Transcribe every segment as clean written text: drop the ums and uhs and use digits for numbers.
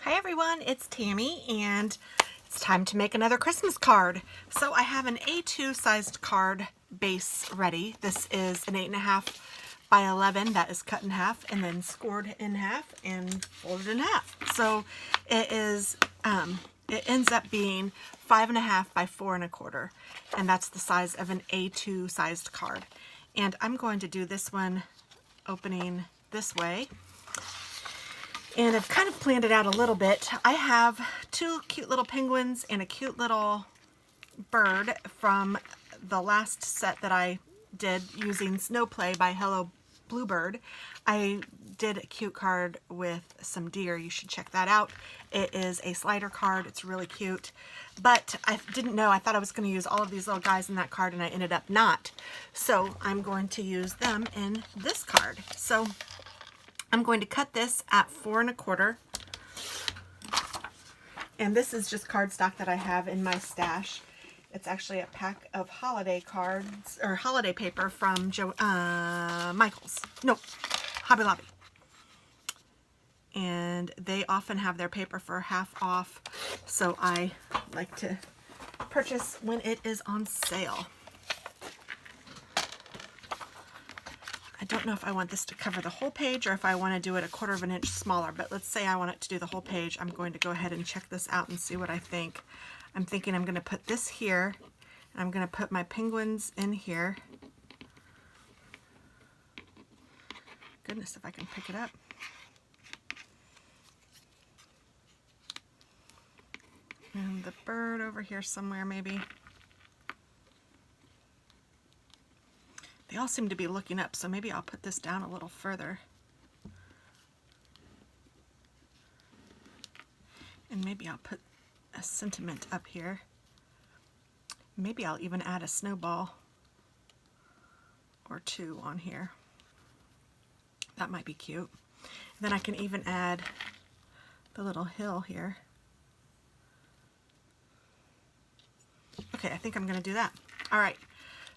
Hi everyone, it's Tammy and it's time to make another Christmas card. So I have an A2 sized card base ready. This is an 8.5 by 11 that is cut in half and then scored in half and folded in half. So it is, it ends up being 5.5 by 4.25, and that's the size of an A2 sized card. And I'm going to do this one opening this way. And I've kind of planned it out a little bit. I have two cute little penguins and a cute little bird from the last set that I did using Snow Play by Hello Bluebird. I did a cute card with some deer. You should check that out. It is a slider card. It's really cute. But I didn't know. I thought I was going to use all of these little guys in that card, and I ended up not. So I'm going to use them in this card. So I'm going to cut this at 4.25, and this is just cardstock that I have in my stash. It's actually a pack of holiday cards, or holiday paper from Michael's. No, Hobby Lobby. And they often have their paper for half off, so I like to purchase when it is on sale. I don't know if I want this to cover the whole page or if I want to do it 1/4 of an inch smaller, but let's say I want it to do the whole page. I'm going to go ahead and check this out and see what I think. I'm thinking I'm going to put this here, and I'm going to put my penguins in here. Goodness, if I can pick it up. And the bird over here somewhere maybe. They all seem to be looking up, so maybe I'll put this down a little further. And maybe I'll put a sentiment up here. Maybe I'll even add a snowball or two on here. That might be cute. Then I can even add the little hill here. Okay, I think I'm going to do that. All right.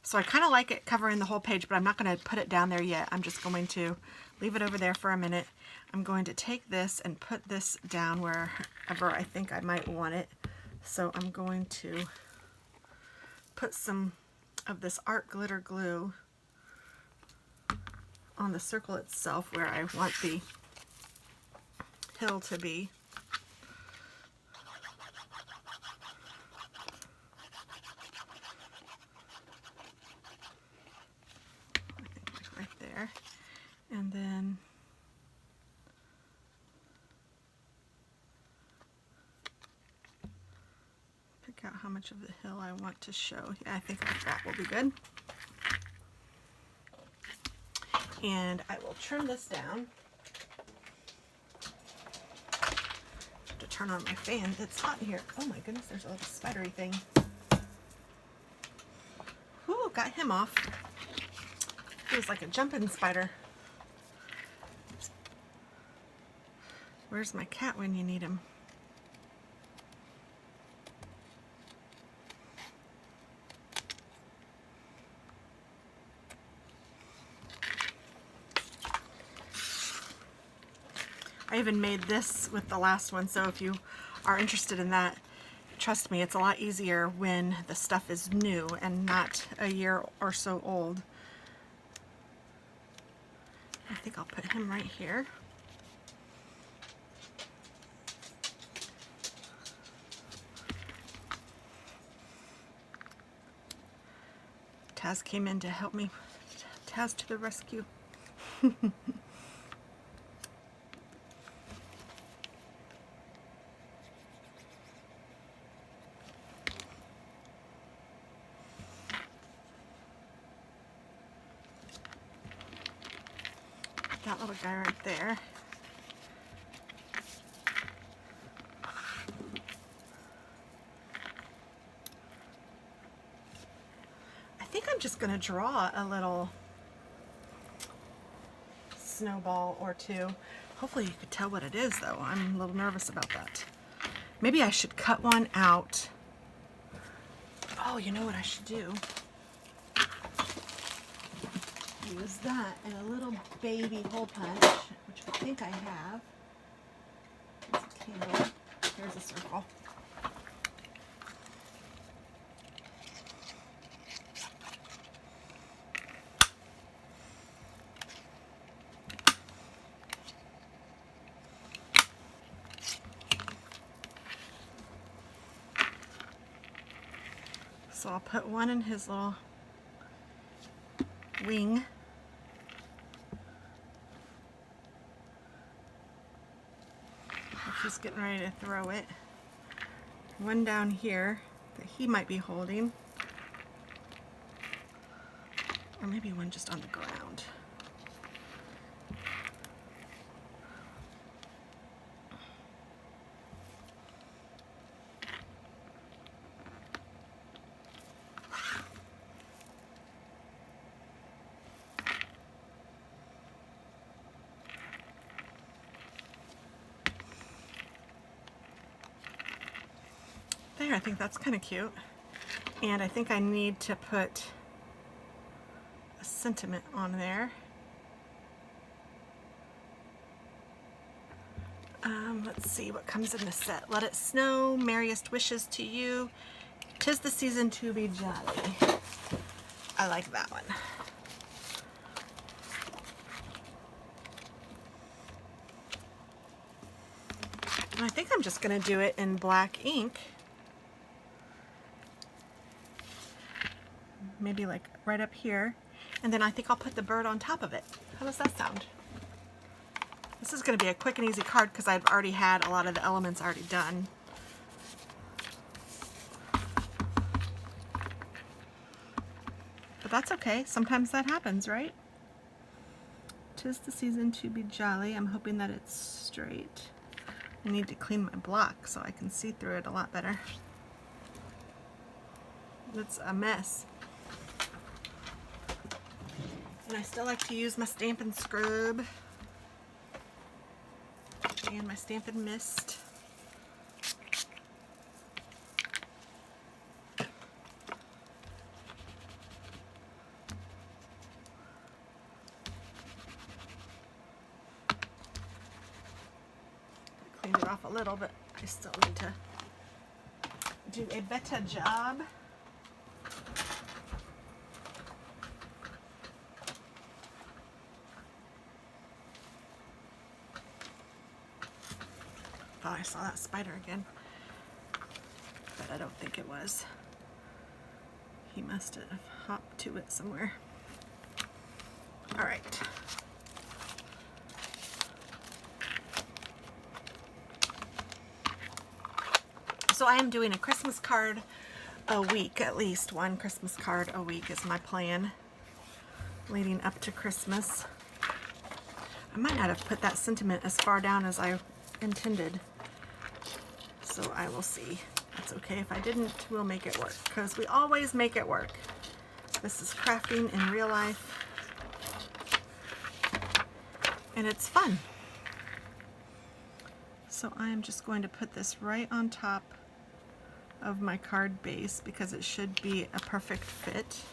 So I kind of like it covering the whole page, but I'm not going to put it down there yet. I'm just going to leave it over there for a minute. I'm going to take this and put this down wherever I think I might want it. So I'm going to put some of this art glitter glue on the circle itself where I want the hill to be. And then pick out how much of the hill I want to show. Yeah, I think that will be good. And I will trim this down. I have to turn on my fan. It's hot in here. Oh my goodness, there's a little spidery thing. Ooh, got him off. He was like a jumping spider. Where's my cat when you need him? I even made this with the last one, so if you are interested in that, trust me, it's a lot easier when the stuff is new and not a year or so old. I think I'll put him right here. Taz came in to help me. Taz to the rescue. That little guy right there. I think I'm just going to draw a little snowball or two. Hopefully you could tell what it is, though. I'm a little nervous about that. Maybe I should cut one out. Oh, you know what I should do? Use that and a little baby hole punch, which I think I have. It's a rectangle. Here's a circle. So I'll put one in his little wing. He's getting ready to throw it. One down here that he might be holding. Or maybe one just on the ground. There, I think that's kind of cute. And I think I need to put a sentiment on there. Let's see what comes in the set. Let it snow, merriest wishes to you. 'Tis the season to be jolly. I like that one. And I think I'm just going to do it in black ink. Maybe like right up here. And then I think I'll put the bird on top of it. How does that sound? This is going to be a quick and easy card because I've already had a lot of the elements already done. But that's okay. Sometimes that happens, right? 'Tis the season to be jolly. I'm hoping that it's straight. I need to clean my block so I can see through it a lot better. It's a mess. And I still like to use my Stampin' Scrub and my Stampin' Mist. I cleaned it off a little, but I still need to do a better job. Oh, I saw that spider again, but I don't think it was. He must have hopped to it somewhere. All right. So I am doing a Christmas card a week, at least one Christmas card a week is my plan leading up to Christmas. I might not have put that sentiment as far down as I intended. So I will see. That's okay. If I didn't, we'll make it work because we always make it work. This is crafting in real life and it's fun. So I am just going to put this right on top of my card base because it should be a perfect fit.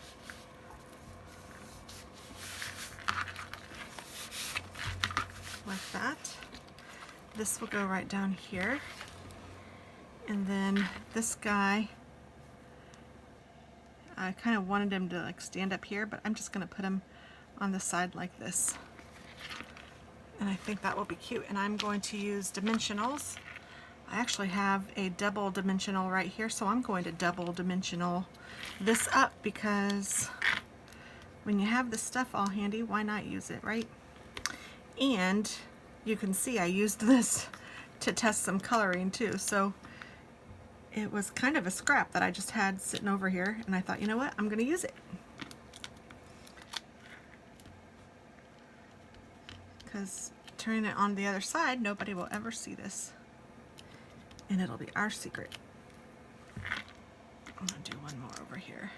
Like that. This will go right down here. And then this guy, I kind of wanted him to like stand up here, but I'm just going to put him on the side like this. And I think that will be cute. And I'm going to use dimensionals. I actually have a double dimensional right here, so I'm going to double dimensional this up because when you have this stuff all handy, why not use it, right? And you can see I used this to test some coloring too. So it was kind of a scrap that I just had sitting over here, and I thought, you know what, I'm going to use it. Because turning it on the other side, nobody will ever see this. And it'll be our secret. I'm going to do one more over here.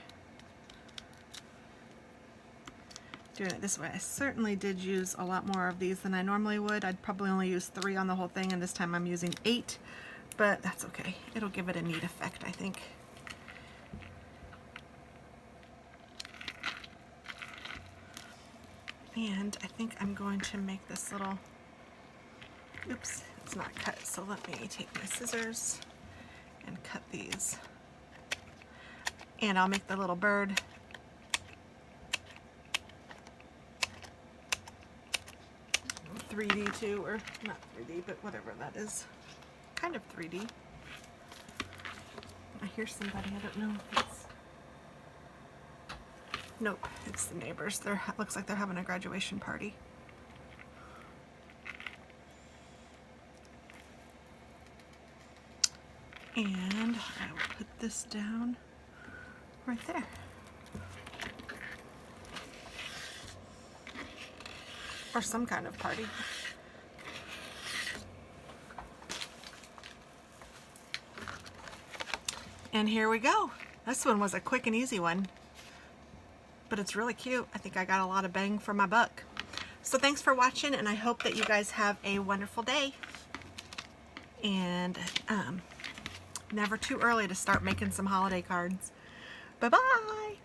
Doing it this way, I certainly did use a lot more of these than I normally would. I'd probably only use 3 on the whole thing, and this time I'm using 8. But that's okay. It'll give it a neat effect, I think. And I think I'm going to make this little, oops, It's not cut, so let me take my scissors and cut these. And I'll make the little bird. .3D too, or not 3D, but whatever that is. Kind of 3D. I hear somebody, I don't know if it's... Nope, it's the neighbors. Looks like they're having a graduation party. And I will put this down right there. Or some kind of party. And here we go. This one was a quick and easy one, but it's really cute. I think I got a lot of bang for my buck. So thanks for watching, and I hope that you guys have a wonderful day. And never too early to start making some holiday cards. Bye-bye.